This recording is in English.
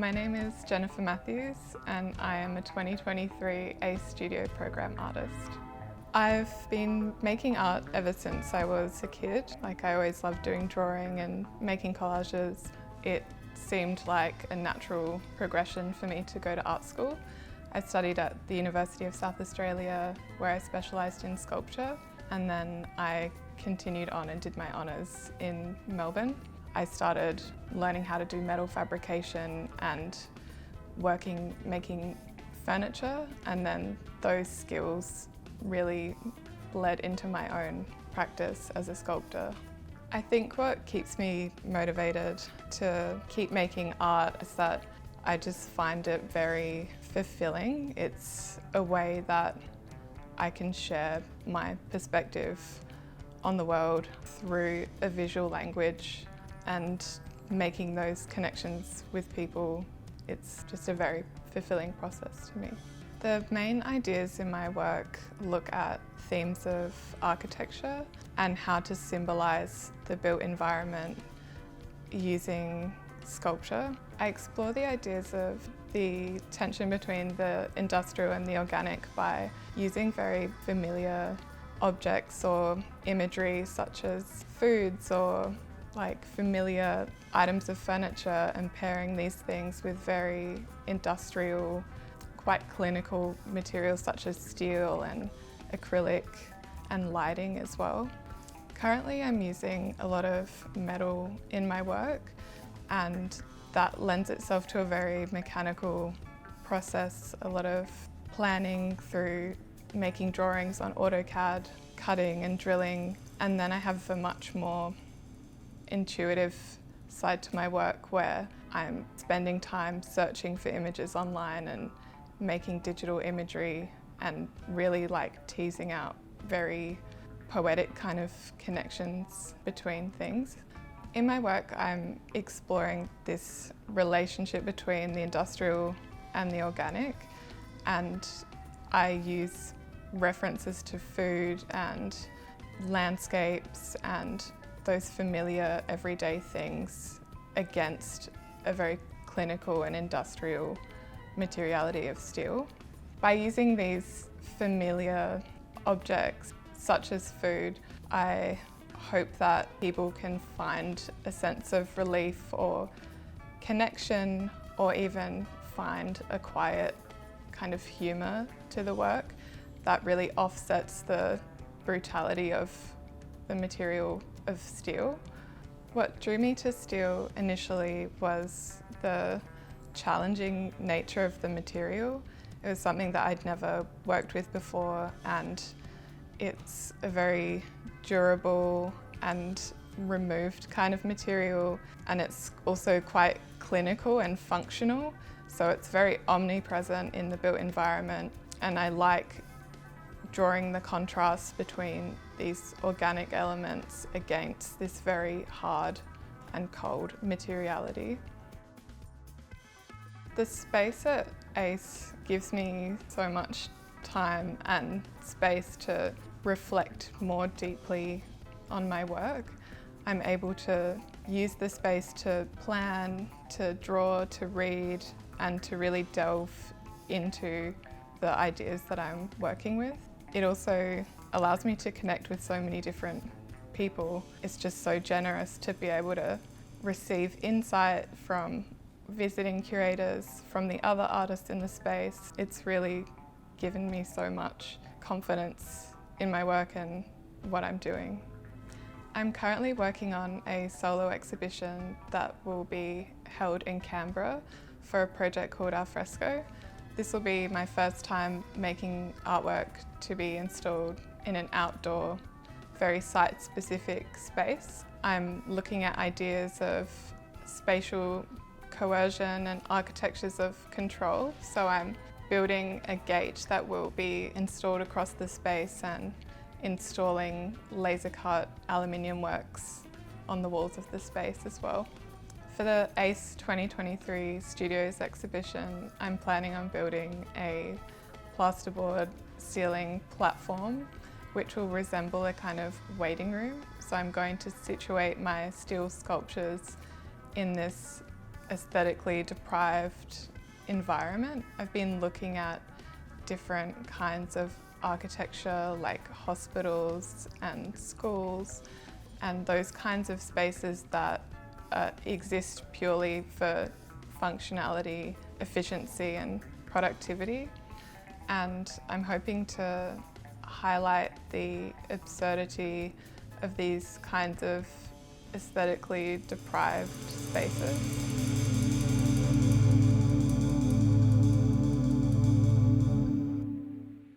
My name is Jennifer Mathews and I am a 2023 ACE Studio Program artist. I've been making art ever since I was a kid. I always loved doing drawing and making collages. It seemed like a natural progression for me to go to art school. I studied at the University of South Australia where I specialised in sculpture, and then I continued on and did my honours in Melbourne. I started learning how to do metal fabrication and making furniture, and then those skills really led into my own practice as a sculptor. I think what keeps me motivated to keep making art is that I just find it very fulfilling. It's a way that I can share my perspective on the world through a visual language, and making those connections with people, it's just a very fulfilling process to me. The main ideas in my work look at themes of architecture and how to symbolise the built environment using sculpture. I explore the ideas of the tension between the industrial and the organic by using very familiar objects or imagery such as foods or familiar items of furniture, and pairing these things with very industrial, quite clinical materials such as steel and acrylic and lighting as well. Currently I'm using a lot of metal in my work, and that lends itself to a very mechanical process, a lot of planning through making drawings on AutoCAD, cutting and drilling, and then I have a much more intuitive side to my work where I'm spending time searching for images online and making digital imagery and really teasing out very poetic kind of connections between things. In my work, I'm exploring this relationship between the industrial and the organic, and I use references to food and landscapes and those familiar everyday things against a very clinical and industrial materiality of steel. By using these familiar objects, such as food, I hope that people can find a sense of relief or connection, or even find a quiet kind of humour to the work that really offsets the brutality of the material of steel. What drew me to steel initially was the challenging nature of the material. It was something that I'd never worked with before, and it's a very durable and removed kind of material, and it's also quite clinical and functional, so it's very omnipresent in the built environment, and I like drawing the contrast between these organic elements against this very hard and cold materiality. The space at ACE gives me so much time and space to reflect more deeply on my work. I'm able to use the space to plan, to draw, to read, and to really delve into the ideas that I'm working with. It also allows me to connect with so many different people. It's just so generous to be able to receive insight from visiting curators, from the other artists in the space. It's really given me so much confidence in my work and what I'm doing. I'm currently working on a solo exhibition that will be held in Canberra for a project called Al Fresco. This will be my first time making artwork to be installed in an outdoor, very site-specific space. I'm looking at ideas of spatial coercion and architectures of control. So I'm building a gate that will be installed across the space and installing laser-cut aluminium works on the walls of the space as well. For the ACE 2023 Studios exhibition, I'm planning on building a plasterboard ceiling platform which will resemble a kind of waiting room. So I'm going to situate my steel sculptures in this aesthetically deprived environment. I've been looking at different kinds of architecture like hospitals and schools and those kinds of spaces that exist purely for functionality, efficiency and productivity. And I'm hoping to highlight the absurdity of these kinds of aesthetically deprived spaces.